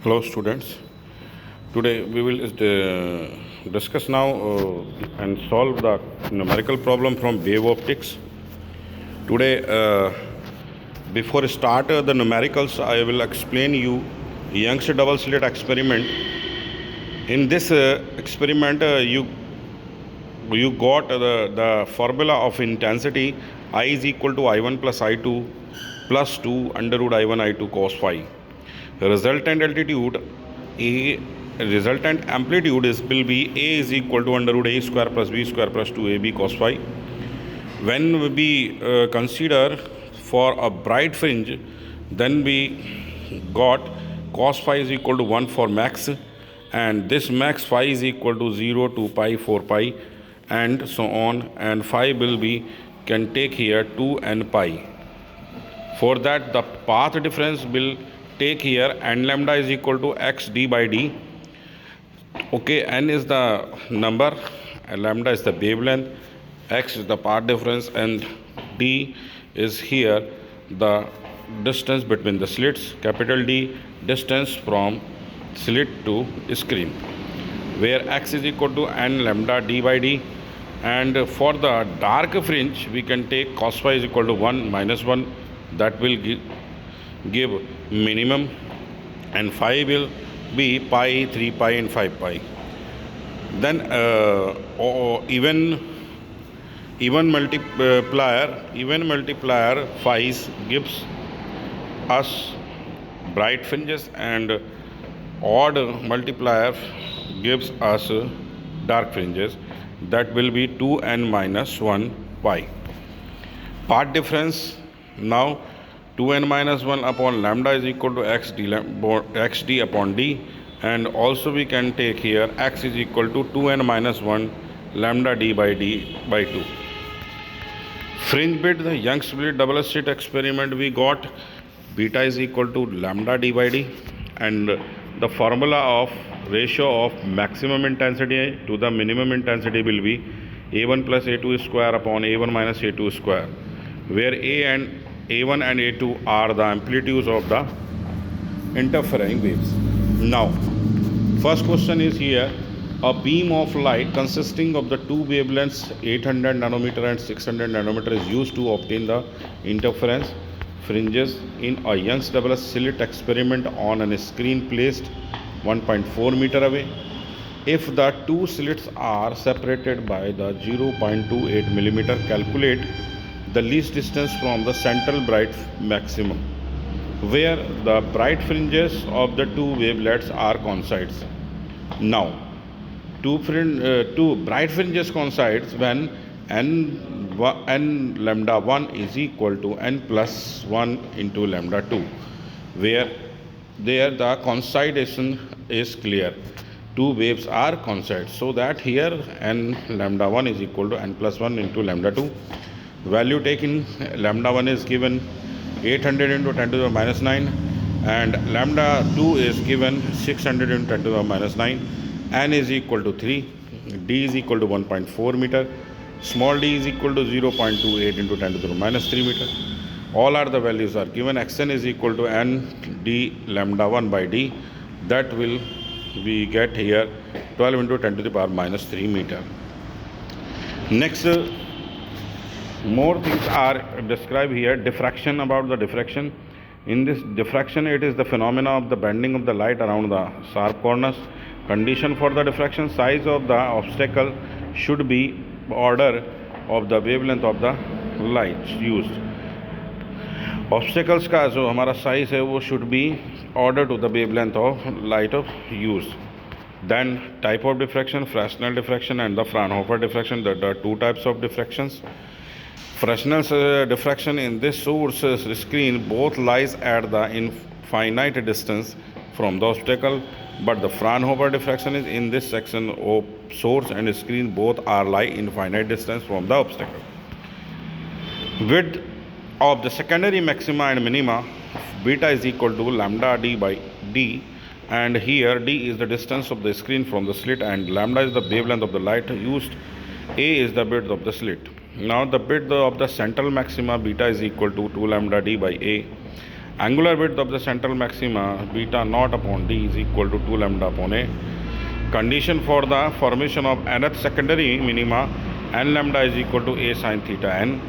Hello students. Today we will discuss now and solve the numerical problem from wave optics. Today before start the numericals I will explain you Young's double slit experiment. In this experiment you got the formula of intensity I is equal to I1 plus I2 plus 2 under root I1 I2 cos phi. Resultant altitude A resultant amplitude will be A is equal to under root A square plus B square plus 2AB cos phi. When we consider for a bright fringe, then we got cos phi is equal to 1 for max, and this max phi is equal to 0 to pi 4 pi and so on, and phi will be can take here 2 and pi. For that the path difference will take here n lambda is equal to x d by d. Okay, n is the number, lambda is the wavelength, x is the path difference, and d is here the distance between the slits, capital D distance from slit to screen, where x is equal to n lambda d by d. And for the dark fringe we can take cos phi is equal to 1 minus 1, that will give minimum, and phi will be pi, 3 pi and 5 pi. Then even multiplier phi gives us bright fringes, and odd multiplier gives us dark fringes, that will be 2n minus 1 pi. Path difference now 2n minus 1 upon lambda is equal to xd upon d, and also we can take here x is equal to 2n minus 1 lambda d by 2. Fringe width, the Young's split double slit experiment, we got beta is equal to lambda d by d, and the formula of ratio of maximum intensity to the minimum intensity will be a1 plus a2 square upon a1 minus a2 square, where a1 and a2 are the amplitudes of the interfering waves. Now first question is here, a beam of light consisting of the two wavelengths 800 nanometer and 600 nanometer is used to obtain the interference fringes in a Young's double slit experiment on a screen placed 1.4 meter away. If the two slits are separated by the 0.28 millimeter, calculate the least distance from the central bright maximum, where the bright fringes of the two wavelets are coincides. Now two bright fringes coincides when n lambda 1 is equal to n plus 1 into lambda 2, where there the coincidation is clear, two waves are coincide, so that here n lambda 1 is equal to n plus 1 into lambda 2. Value taken, lambda 1 is given 800 into 10 to the minus 9, and lambda 2 is given 600 into 10 to the minus 9, n is equal to 3, d is equal to 1.4 meter, small d is equal to 0.28 into 10 to the minus 3 meter. All are the values are given. Xn is equal to n d lambda 1 by d, that will we get here 12 into 10 to the power minus 3 meter. Next, more things are described here. Diffraction, about the diffraction. In this diffraction, it is the phenomena of the bending of the light around the sharp corners. Condition for the diffraction, size of the obstacle should be order of the wavelength of the light used. Obstacles का जो हमारा size है वो should be order to the wavelength of light of use. Then type of diffraction, Fresnel diffraction and the Fraunhofer diffraction. There are two types of diffractions. Fresnel's diffraction in this source screen both lies at the infinite distance from the obstacle, but the Fraunhofer diffraction is in this section of source and screen both are lie infinite distance from the obstacle. Width of the secondary maxima and minima, beta is equal to lambda d by d, and here d is the distance of the screen from the slit and lambda is the wavelength of the light used. A is the width of the slit. Now the width of the central maxima, beta is equal to 2 lambda d by a, Angular width of the central maxima beta naught upon d is equal to 2 lambda upon a. Condition for the formation of nth secondary minima, n lambda is equal to a sin theta n.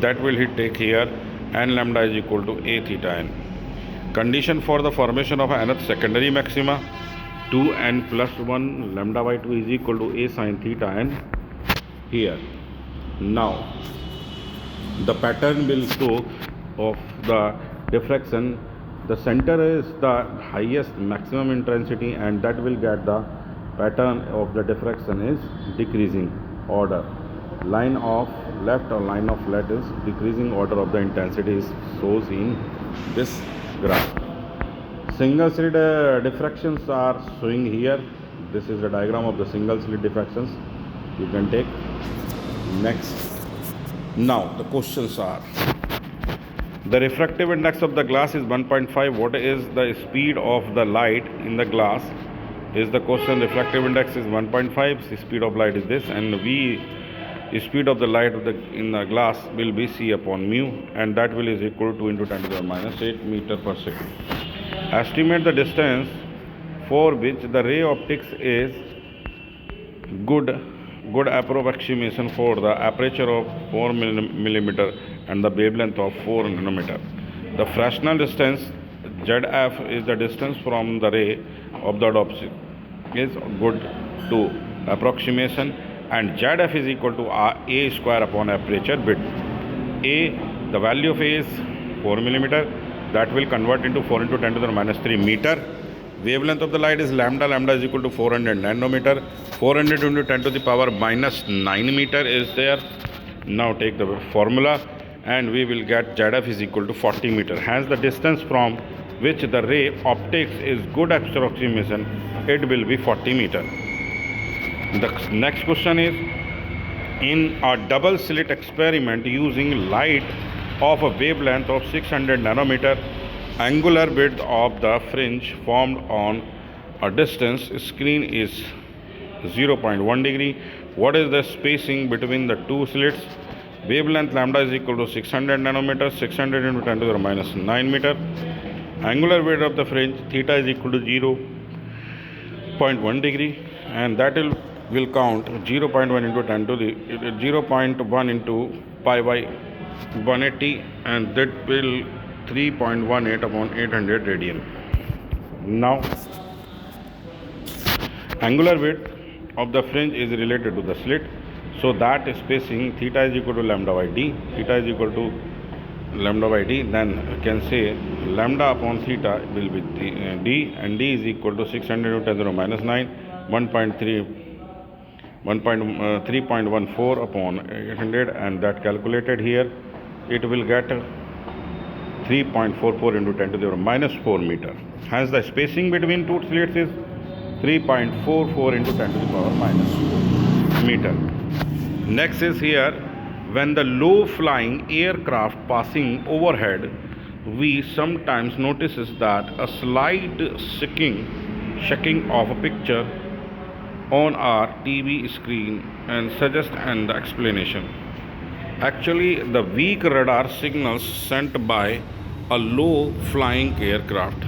That will take here n lambda is equal to a theta n. Condition for the formation of nth secondary maxima, 2n plus 1 lambda by 2 is equal to a sin theta n here. Now the pattern will show of the diffraction. The center is the highest maximum intensity, and that will get the pattern of the diffraction is decreasing order. Line of left or line of left is decreasing order of the intensity is shows in this graph. Single slit diffractions are showing here. This is the diagram of the single slit diffractions. You can take next. Now the questions are: the refractive index of the glass is 1.5. What is the speed of the light in the glass? Is the question. Refractive index is 1.5. The speed of light is this, and V speed of the light in the glass will be C upon mu, and that will is equal to into 10 to the minus 8 meter per second. Estimate the distance for which the ray optics is good approximation for the aperture of 4 millimeter and the wavelength of 4 nanometer. The Fresnel distance ZF is the distance from the ray of the object is good to approximation, and ZF is equal to A square upon aperture width. A, the value of A is 4 millimeter. That will convert into 4 into 10 to the minus 3 meter. Wavelength of the light is lambda. Lambda is equal to 400 nanometer. 400 into 10 to the power minus 9 meter is there. Now take the formula, and we will get ZF is equal to 40 meter. Hence the distance from which the ray optics is good approximation, it will be 40 meter. The next question is: in a double slit experiment using light of a wavelength of 600 nanometer, angular width of the fringe formed on a distance screen is 0.1 degree. What is the spacing between the two slits? Wavelength lambda is equal to 600 nanometer. 600 into 10 to the minus 9 meter. Angular width of the fringe theta is equal to 0.1 degree, and that will count 0.1 into 10 to the 0.1 into pi by 180, and that will 3.18 upon 800 radian. Now angular width of the fringe is related to the slit, so that spacing theta is equal to lambda by d. Theta is equal to lambda by d. Then you can say lambda upon theta will be d, and d is equal to 600 to 10 to the minus 9, 3.14 upon 800, and that calculated here, it will get 3.44 into 10 to the minus 4 meter. Hence the spacing between two slits is 3.44 into 10 to the power minus 4 meter. Next is here: when the low flying aircraft passing overhead, we sometimes notices that a slight shaking of a picture on our TV screen and suggest the explanation. Actually, the weak radar signals sent by a low flying aircraft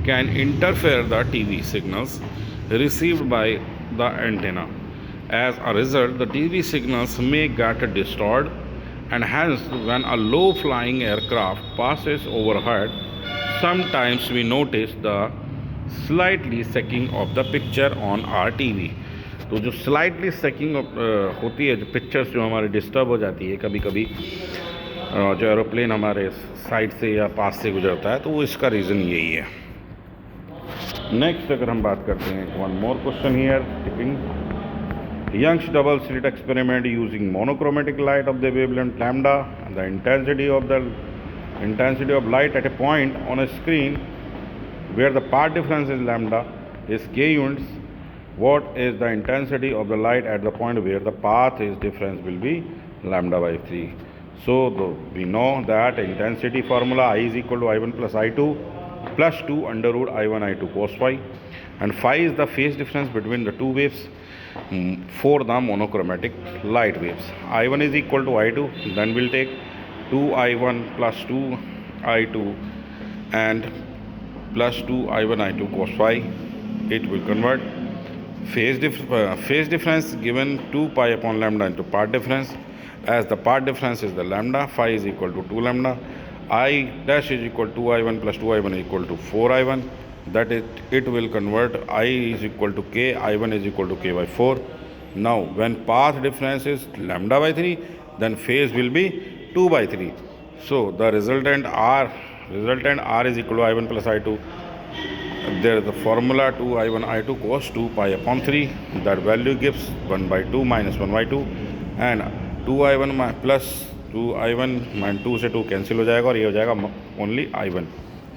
can interfere the TV signals received by the antenna. As a result, the TV signals may get distorted, and hence when a low flying aircraft passes overhead, sometimes we notice the slightly shaking of the picture on our TV. तो जो slightly सेकिंग होती है, जो pictures जो हमारी disturb हो जाती है कभी कभी, जो एरोप्लेन हमारे साइड से या पास से गुजरता है, तो वो इसका रीज़न यही है. नेक्स्ट अगर हम बात करते हैं, one more question here, tipping Young's double slit experiment using monochromatic light of the wavelength lambda. The intensity of light at a point on a screen where the path difference is lambda is k units. What is the intensity of the light at the point where the path is difference will be lambda by 3? So we know that intensity formula I is equal to I1 plus I2 plus 2 under root I1 I2 cos phi, and phi is the phase difference between the two waves for the monochromatic light waves. I1 is equal to I2, then we'll take 2I1 plus 2I2 and plus 2 I1 I2 cos phi. It will convert phase difference given 2 pi upon lambda into part difference. As the part difference is the lambda, phi is equal to 2 lambda. I dash is equal to I1 plus 2I1 is equal to 4I1. That it will convert I is equal to k, I1 is equal to k by 4. Now when path difference is lambda by 3, then phase will be 2 by 3. So the resultant R is equal to I1 plus I2. There is the formula 2I1 I2 cos 2 pi upon 3. That value gives 1 by 2 minus 1 by 2, and 2I1 plus 2I1 minus 2 से 2 cancel हो जाएगा और ये हो जाएगा only I1.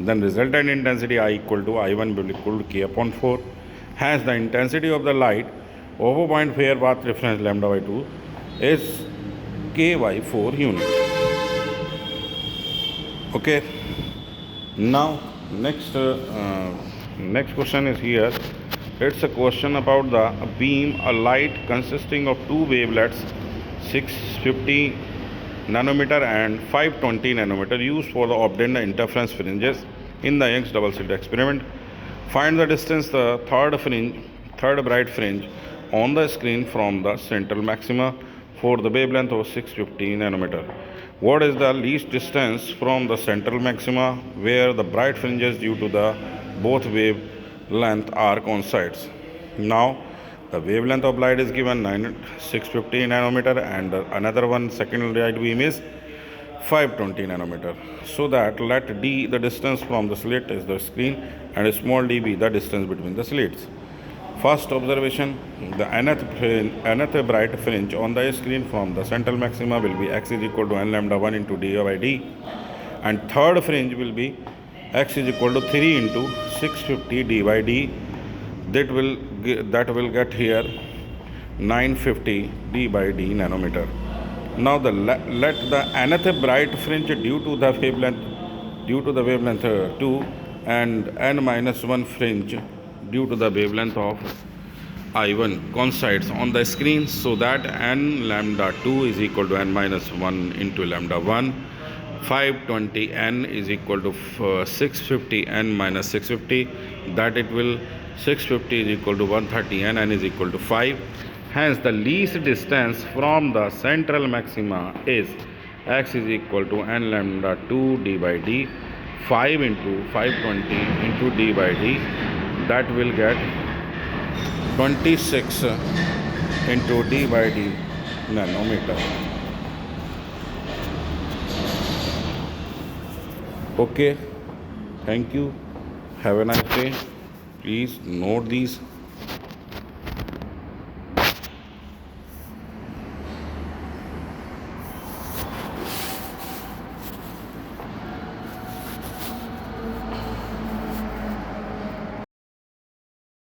Then resultant intensity I equal to I1 will equal to k upon 4. Hence the intensity of the light over point fair path difference lambda by 2 is k by 4 unit. Okay. Now next question is here. It's a question about the beam, a light consisting of two wavelets 650 nanometer and 520 nanometer used for the obtain the interference fringes in the Young's double slit experiment. Find the distance the third bright fringe on the screen from the central maxima for the wavelength of 650 nanometer. What is the least distance from the central maxima where the bright fringes due to the both wavelength are coincides? Now the wavelength of light is given 650 nanometer and another one second light beam is 520 nanometer. So that let d the distance from the slit is the screen and small d be the distance between the slits. First observation, the nth bright fringe on the screen from the central maxima will be x is equal to n lambda 1 into d by d, and third fringe will be x is equal to 3 into 650 d by d. That will get here 950 d by d nanometer. Now let the nth bright fringe due to the wavelength 2 and n minus 1 fringe due to the wavelength of I1 coincides on the screen, so that n lambda 2 is equal to n minus 1 into lambda 1. 520 n is equal to 650 n minus 650. That it will 650 is equal to 130 n is equal to 5. Hence the least distance from the central maxima is x is equal to n lambda 2 d by d, 5 into 520 into d by d. That will get 26 into d by d nanometer. Okay, thank you. Have a nice day. Please note these.